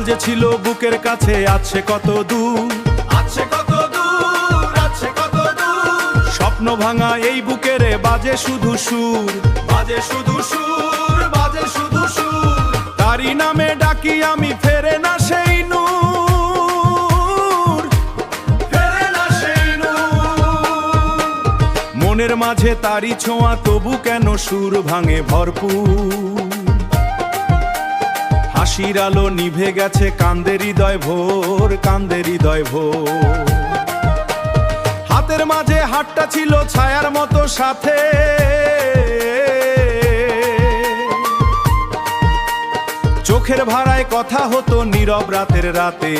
যে ছিল বুকের কাছে আছে কত দূর, আছে কত দূর, আছে কত দূর। স্বপ্ন ভাঙা এই বুকেরে বাজে শুধু সুর, বাজে শুধু সুর, বাজে শুধু সুর। তারি নামে ডাকি আমি ফেরে না সেই নূর, ফেরে না সেই নূর। মনের মাঝে তারি ছোঁয়া তবু কেন সুর ভাঙে ভরপুর। হাসির আলো নিভে গেছে কান্দে হৃদয় ভোর, কান্দে হৃদয় ভোর। হাতের মাঝে হাতটা ছিল ছায়ার মতো সাথে, চোখের ভাড়ায় কথা হতো নীরব রাতের রাতে।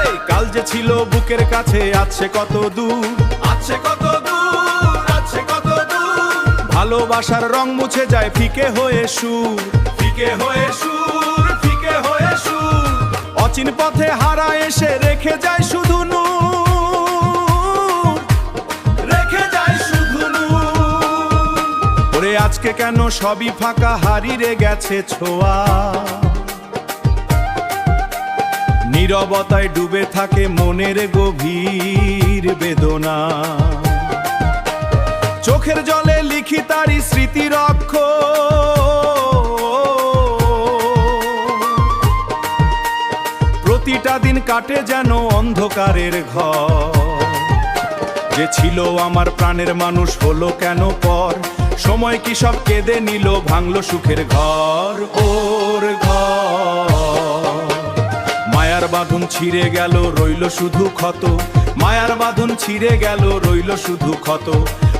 এই কাল যে ছিল বুকের কাছে আছে কত দূর, আছে কত দূর, আছে কত দূর। ভালোবাসার রং মুছে যায় ফিকে হয়ে সুর, ফিকে হয়ে সুর, ফিকে হয়ে সুর। অচিন পথে হারা এসে রেখে যায় শুধু নূর, রেখে যায় শুধু নূর। ওরে আজকে কেন সবই ফাঁকা হারিয়ে গেছে ছোঁয়া। নীরবতায় ডুবে থাকে মনের গভীর বেদনা। চোখের জলে লিখি তারি স্মৃতির অক্ষর। প্রতিটা দিন কাটে যেন অন্ধকারের ঘর। যে ছিল আমার প্রাণের মানুষ হলো কেন পর, সময় কি সব কেঁদে নিল ভাঙলো সুখের ঘর, ওর ঘর। মায়ার বাঁধন ছিঁড়ে গেল রইল শুধু ক্ষত, মায়ার বাঁধন ছিঁড়ে গেল রইল শুধু ক্ষত।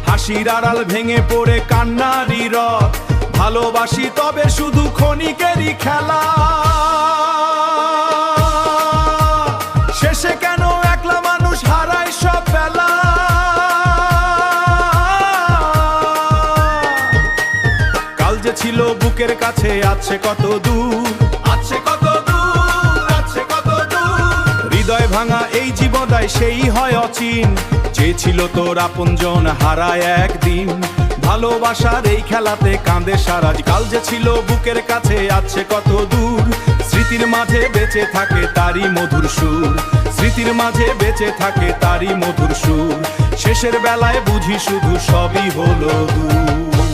হাসির আড়াল ভেঙে পড়ে কান্নারই রথ, ভালোবাসি তবে শুধু ক্ষণিকেরই খেলা। শেষে কেন একলা মানুষ হারায় সব বেলা। কাল যে ছিল বুকের কাছে আছে কত দূর, আছে কত দূর, আছে কত দূর। হৃদয় ভাঙা এই জীবদায় সেই হয় অচিন। যে ছিল তোর আপনজন হারায় একদিন, ভালোবাসার এই খেলাতে কাঁদে সারা। কাল যে ছিল বুকের কাছে আছে কত দূর, স্মৃতির মাঝে বেঁচে থাকে তারই মধুর সুর, স্মৃতির মাঝে বেঁচে থাকে তারই মধুর সুর। শেষের বেলায় বুঝি শুধু সবই হলো দূর।